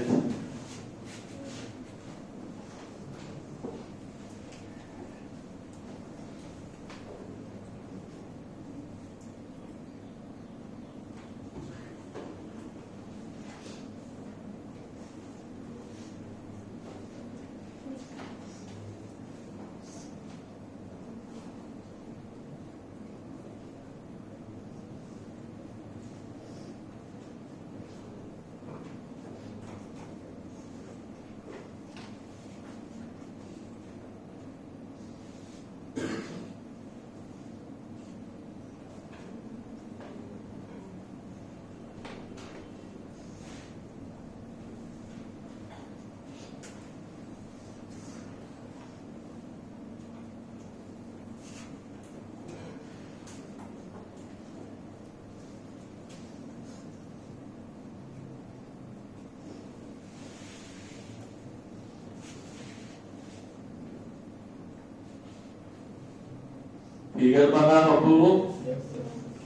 फिगर बना बबू,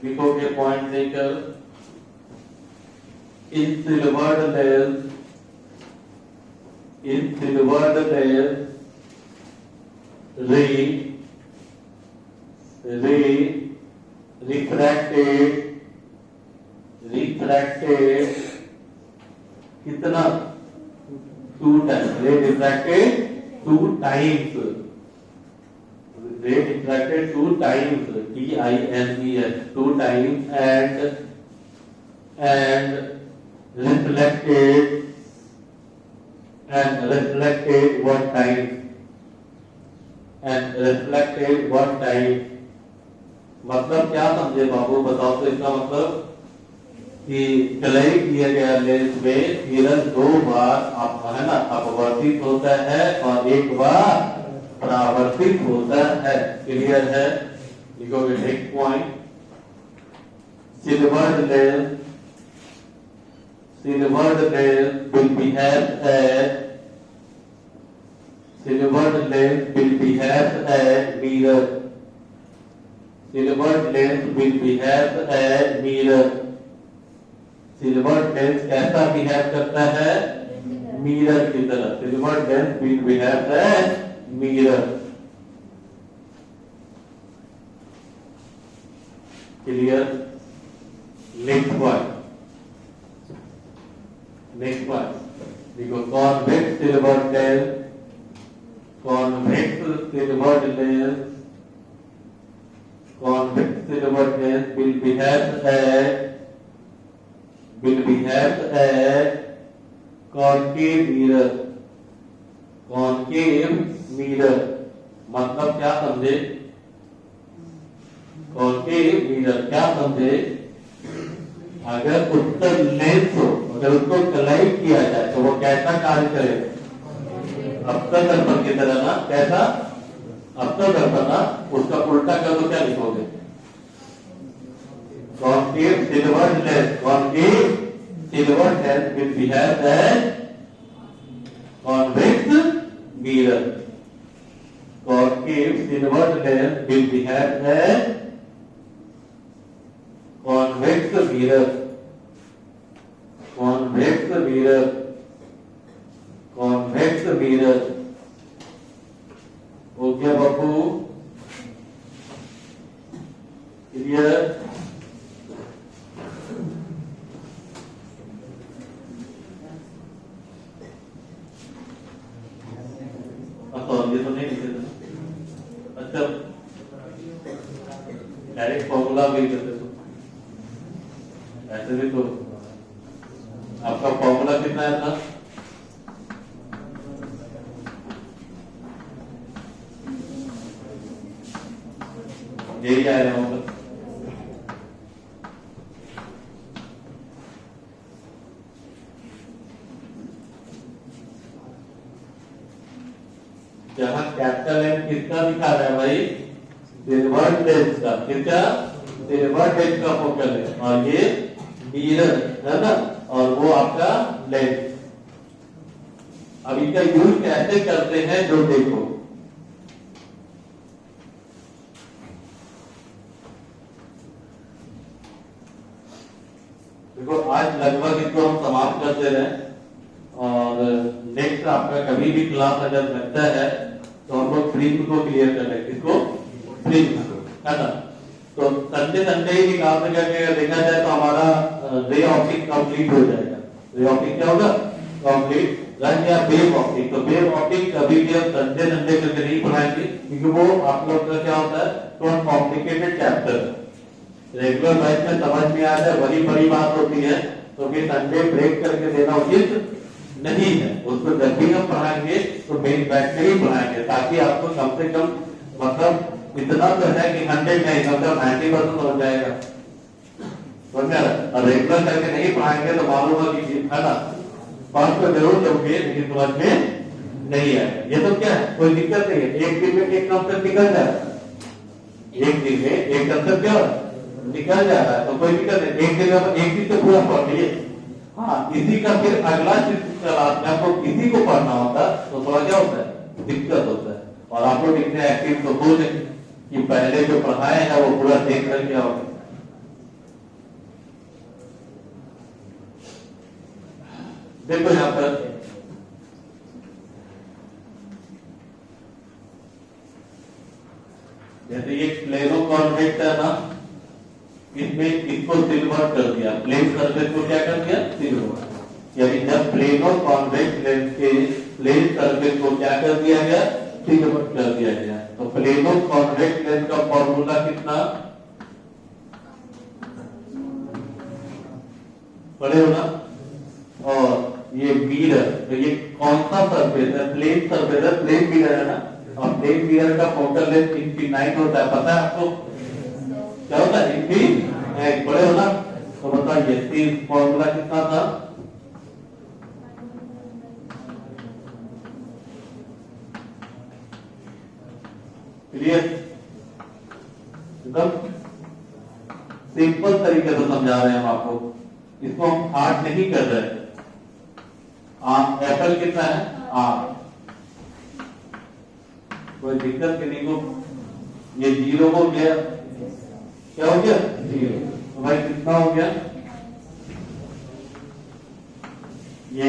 लिखोगे पॉइंट देकर। इन सिल्वर्ड लेंस, इन सिल्वर्ड लेंस रे रिफ्रैक्टेड कितना? 2 टाइम्स। रे रिफ्रैक्टेड 2 टाइम्स। रे refracted 2 times, TIMES, 2 times, and reflected 1 time, and reflected 1 time। मतलब क्या समझे बाबू, बताओ तो। इसका मतलब कि क्लई किया गया लेंस में किरण 2 बार आप है ना अपवर्तित होता है और 1 बार परावर्तित होता है। क्लियर है? लिखोगे next point. Silvered lens will behave as silvered lens will behave as mirror। silvered lens will behave as mirror। silvered lens कैसा बिहेव करता है? मिरर की तरह। silvered lens will behave as mirror। Clear? Next point, next point देखो। Convex silvered lens, convex silvered lens, convex silvered lens will behave as concave mirror। concave mirror मतलब क्या समझे? concave mirror क्या समझे? अगर उसका लेंस हो, अगर उसको कलाई किया जाए तो वो कैसा कार्य करेगा? अवतल दर्पण की तरह ना। कैसा? अवतल दर्पण ना। उसका उल्टा कर दो, क्या लिखोगे? Concave silvered lens, concave silvered lens will behave as convex mirror। Concave silvered lens will behave as convex mirror। convex mirror, convex mirror हो गया बाबू? क्लियर? और ये तो नहीं लिखे थे। अच्छा डायरेक्ट फॉर्मूला भी करते तो ऐसे भी तो आपका फॉर्मूला कितना है था? यही आया होगा। जहां कैपिटल एम किसका दिखा रहा है भाई? सिल्वर डेज का। किसका? सिल्वर डेज का फोकल है और ये मिरर है ना, और वो आपका लेंस। अब इनका यूज कैसे करते हैं जो देखो। देखो आज लगभग इसको हम समाप्त कर दे रहे हैं और नेक्स्ट आपका कभी भी क्लास अगर लगता है तो हम लोग प्रीम को क्लियर कर लेंगे। किसको? प्रीम को, है ना। तो संडे संडे ही निकाल सके अगर देखा जाए तो हमारा रे ऑप्टिक कंप्लीट हो जाएगा। रे ऑप्टिक क्या होगा? कंप्लीट। रन या वेव ऑप्टिक। तो वेव ऑप्टिक कभी भी हम संडे संडे करके नहीं पढ़ाएंगे क्योंकि वो आप लोग का क्या होता है थोड़ा कॉम्प्लिकेटेड चैप्टर है। रेगुलर बैच में समझ में आ जाए वही बड़ी बात होती है। तो फिर संडे ब्रेक करके देना उचित नहीं है। उसको जब भी हम पढ़ाएंगे तो मेन बैच में ही पढ़ाएंगे ताकि आपको कम से कम मतलब इतना तो है कि 100 नहीं मतलब 90% हो जाएगा। और रेगुलर करके नहीं पढ़ाएंगे तो मालूम है कि है ना पास तो जरूर लोगे लेकिन समझ में नहीं आएगा। ये तो क्या है कोई दिक्कत नहीं है। एक दिन में एक कंसेप्ट निकल जाएगा। एक दिन में एक कंसेप्ट क्या निकल जा रहा है तो कोई दिक्कत नहीं। एक दिन में एक दिन तो पूरा पढ़ लिए। हाँ इसी का फिर अगला क्लास में आपको किसी को पढ़ना होता तो थोड़ा क्या होता है दिक्कत होता है। और आप लोग इतने एक्टिव तो हो जाए कि पहले जो पढ़ाए हैं वो पूरा देख करके आओगे। देखो यहाँ पर जैसे ये प्लेनो कॉन्वेक्स है ना, इसमें इसको सिल्वर कर दिया। प्लेन सरफेस को क्या कर दिया? सिल्वर। यानी जब प्लेनो कॉन्वेक्स लेंस के प्लेन सरफेस को क्या कर दिया गया? सिल्वर कर दिया गया। तो प्लेनो कॉन्वेक्स लेंस का फॉर्मूला कितना पढ़े हो ना। और ये मिरर तो ये कौन सा सरफेस है? प्लेन सरफेस है, प्लेन मिरर है ना। और प्लेन मिरर का फोकल लेंथ इनफिनाइट होता है। पता है आपको क्या होता है? इनफिनाइट पढ़े हो ना। तो बताइए फॉर्मूला कितना था? क्लियर? एकदम सिंपल तरीके से समझा रहे हैं हम आपको। इसको हम हार्ड नहीं कर रहे हैं। एप्पल कितना है? कोई दिक्कत की नहीं को। ये 0 हो गया। क्या हो गया? 0। तो भाई कितना हो गया? ये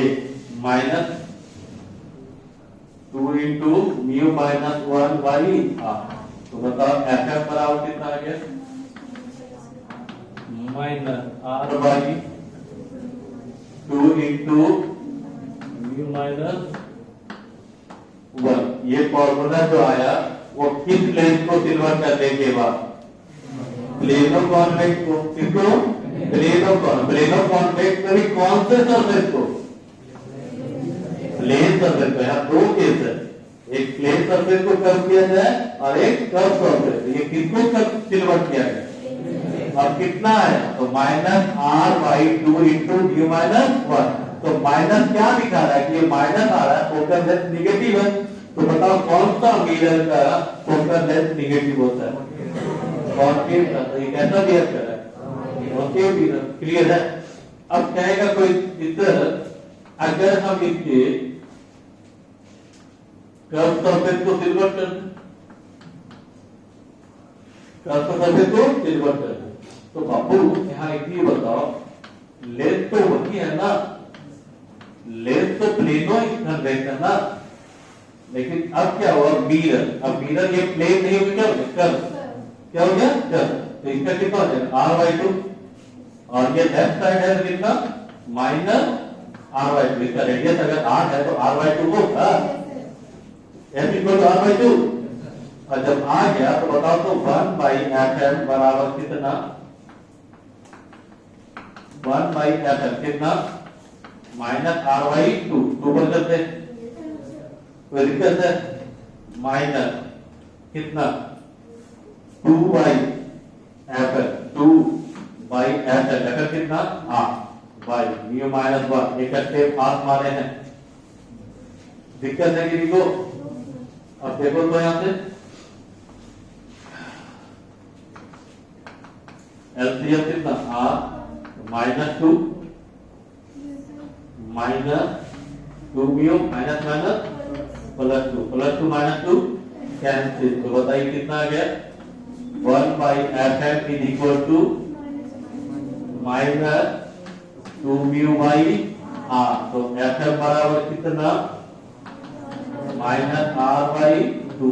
-2 इंटू म्यू -1 बाई आर। तो बताओ एफ बराबर कितना आ गया? -r by 2 into mu -1। ये फॉर्मूला जो आया वो किस लेंस को सिल्वर करने के बाद? प्लेनो कॉन्वेक्स को। किसको? प्लेनो कॉन्वेक्स में भी कौन से सरफेस को? प्लेन सरफेस को। यहाँ दो केस है, एक प्लेन सरफेस को कर्व किया जाए और एक कर्व सरफेस। ये किसको सिल्वर किया गया? और कितना है? तो -r/2 इंटू म्यू -1। तो माइनस क्या दिखा रहा है कि ये माइनस आ रहा है, फोकल लेंथ निगेटिव है। तो बताओ कौन सा मिरर का फोकल लेंथ निगेटिव होता है? कॉन्केव का। तो ये कैसा बिहेव कर रहा है? Concave mirror. क्लियर है? अब कहेगा कोई इधर अगर हम इसके कर्व सरफेस को सिल्वर कर दें, कर्व सरफेस को सिल्वर कर दें तो बाबू यहाँ एक ही बताओ लेंथ तो वही है ना। लेंथ तो प्लेनो कन्वेक्स है ना। लेकिन अब क्या हुआ? मिरर। अब मिरर ये प्लेन नहीं हो गया, कर्व। क्या हो गया? कर्व। तो इसका कितना हो जाएगा? r/2। और ये लेफ्ट साइड है तो कितना? -r/2। इसका रेडियस अगर r है तो r/2 होगा। F equal to R by two. और जब आ गया तो बताओ तो 1 बाई एफ एम बराबर कितना, 1 बाई एफ एम कितना, minus R by two. Two पर करते कोई दिक्कत है, माइनस कितना 2 by F L, 2 by F L अगर कितना आर बाई म्यू माइनस 1 इकट्ठे पास मारे हैं। दिक्कत है किसी को? अब देखो तो यहां से एलसीएम कितना R minus 2 mu minus minus plus 2 minus 2 cancel. तो बताइए कितना आ गया, 1 by F M is equal to minus 2 mu by R. तो एफ एम बराबर कितना, माइनस आर बाई 2।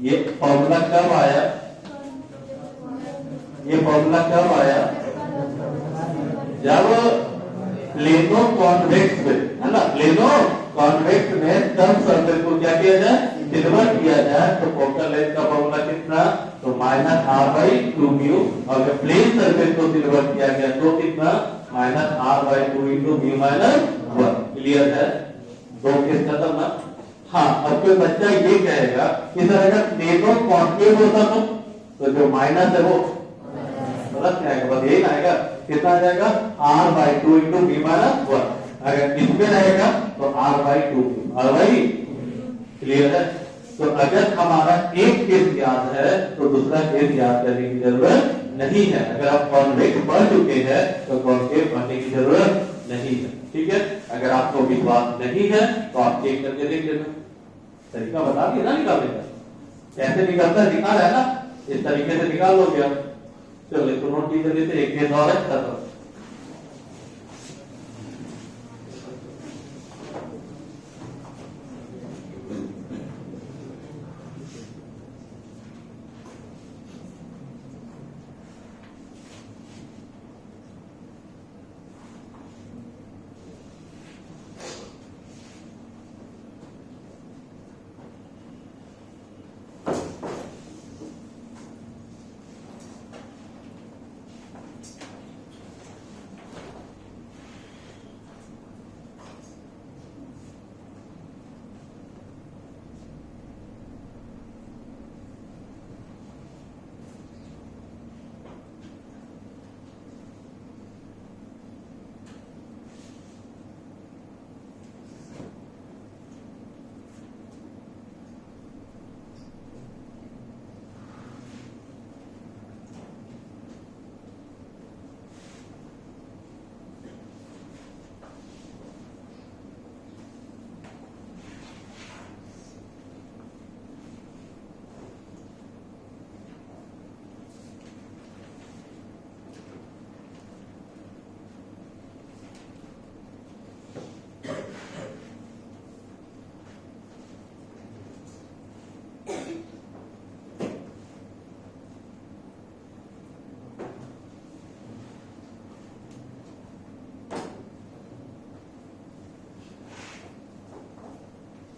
ये फॉर्मूला कब आया, ये फॉर्मूला कब आया, जब प्लेनो कॉन्वेक्स में, है ना, प्लेनो कॉन्वेक्स में तब सर्कल को क्या किया जाए, सिल्वर किया जाए। तो फोकल लेंथ का फॉर्मूला कितना, तो माइनस आर बाई 2 म्यू। और जब प्लेन सर्फेस को सिल्वर किया गया तो कितना, minus R by 2 into mu minus 1। Clear है, दो केस खत्म ना। हाँ, अब कोई बच्चा ये कहेगा कि सर अगर प्लेनो कॉन्वेक्स होता तो जो माइनस है वो प्लस में आएगा, बस यही आएगा। कितना आ जाएगा, R by 2 into mu minus 1। अगर इसमें रहेगा तो R by 2 R by. Clear है। तो अगर हमारा एक केस याद है तो दूसरा केस याद करने की जरूरत नहीं है। अगर आप कॉन्वेक्स पढ़ चुके हैं तो कॉन्केव पढ़ने की जरूरत नहीं है। ठीक है, अगर आपको विश्वास नहीं है तो आप चेक करके देख लेना। तरीका बता दिया ना निकालने का, कैसे निकालता है दिखा रहा है ना, इस तरीके से निकाल लोगे आप। चलो इसको नोट कीजिए, लेते एक केस और है खत्म।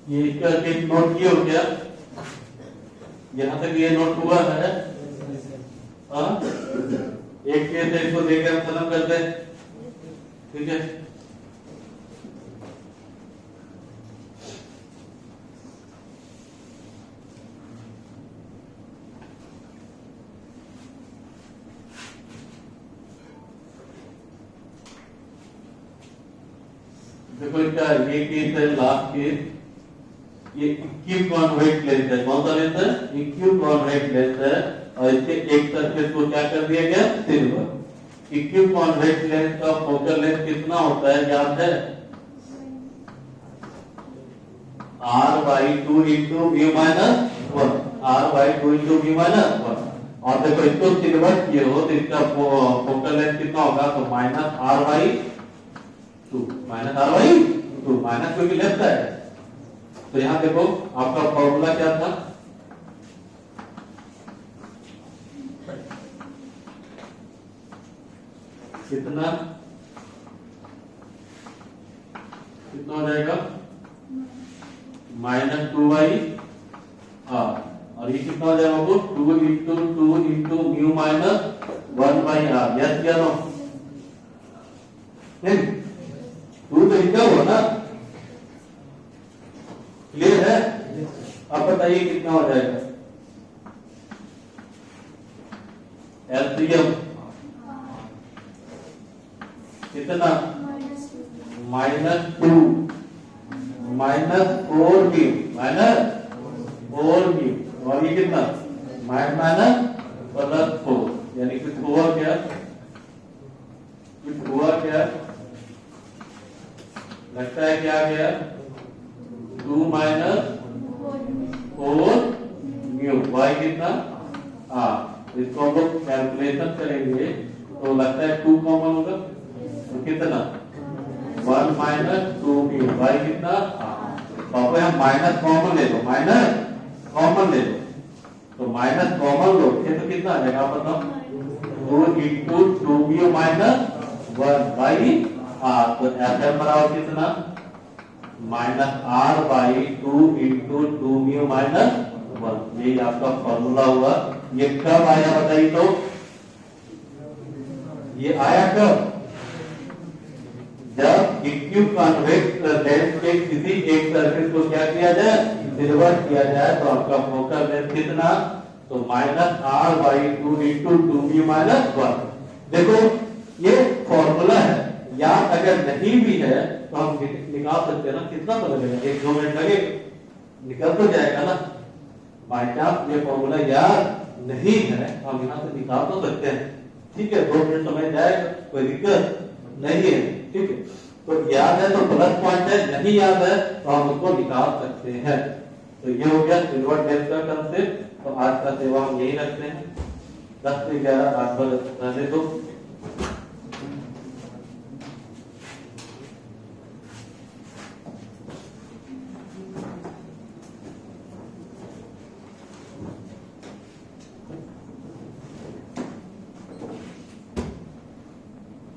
ये इसका केस नोट किया हो क्या, यहां तक ये नोट हुआ है। हाँ, एक केस है, इसको देकर हम खत्म करते हैं। ठीक है, देखो इसका ये केस है, लास्ट केस। ये इक्विव कॉन्वेक्स लेंस है, कौन सा लेंस है, इक्विव कॉन्वेक्स लेंस है। और इसके एक सरफेस को क्या कर दिया गया, सिल्वर। इक्विव कॉन्वेक्स लेंस का फोकल लेंथ कितना होता है याद है, R by 2 into mu minus 1, R by 2 into mu minus 1। और देखो इसको सिल्वर किए हो तो इसका फोकल लेंथ कितना होगा, तो minus R by 2, minus R by 2, minus क्योंकि लेफ्ट साइड है। तो यहां देखो आपका फॉर्मूला क्या था, कितना कितना हो जाएगा, माइनस 2y r, और ये कितना हो जाएगा वो 2 into mu minus 1/r। Yes क्या नो? नहीं, 2 तो लिखा हुआ ना, क्लियर है? अब बताइए कितना हो जाएगा? एलसीएम कितना? -2 -4 और ये कितना? -+4, यानी कुछ हुआ क्या? लगता है क्या गया? 2 - 4 म्यू, y कितना? इसको हम लोग कैलकुलेशन करेंगे तो लगता है 2 कॉमन होगा, तो कितना? 1 - 2 म्यू, y कितना? पापा हम माइनस कॉमन ले लो, तो माइनस कॉमन लो तो कितना आ जाएगा? आप बताओ। 2 इंटू 2 म्यू माइनस 1/r, तो एफएम बराबर कितना? -r/2 into 2 mu minus 1। यही आपका फॉर्मूला हुआ। ये कब आया बताइए तो? ये आया कब? जब इक्विकॉन्वेक्स लेंस के किसी एक सर्किल को क्या किया जाए? रिवर्स किया जाए, तो आपका फोकल लेंथ कितना? तो -r/2 इंटू 2 म्यू माइनस 1। देखो ये फॉर्मूला है, याद अगर नहीं भी है तो हम निकाल सकते हैं ना। कितना तो लगेगा? 1-2 मिनट लगे, निकल तो जाएगा ना। बाई चांस ये फॉर्मूला याद नहीं है, हम यहाँ से निकाल तो सकते हैं, ठीक है? 2 मिनट समय जाएगा, कोई दिक्कत नहीं है, ठीक है? तो याद है तो प्लस पॉइंट है, नहीं याद है तो हम उसको निकाल सकते हैं। तो ये हो गया इनवर्ट लेंस का कंसेप्ट। तो आज का सेवा हम यही रखते हैं। 10 से 11 आज पर रहने दो।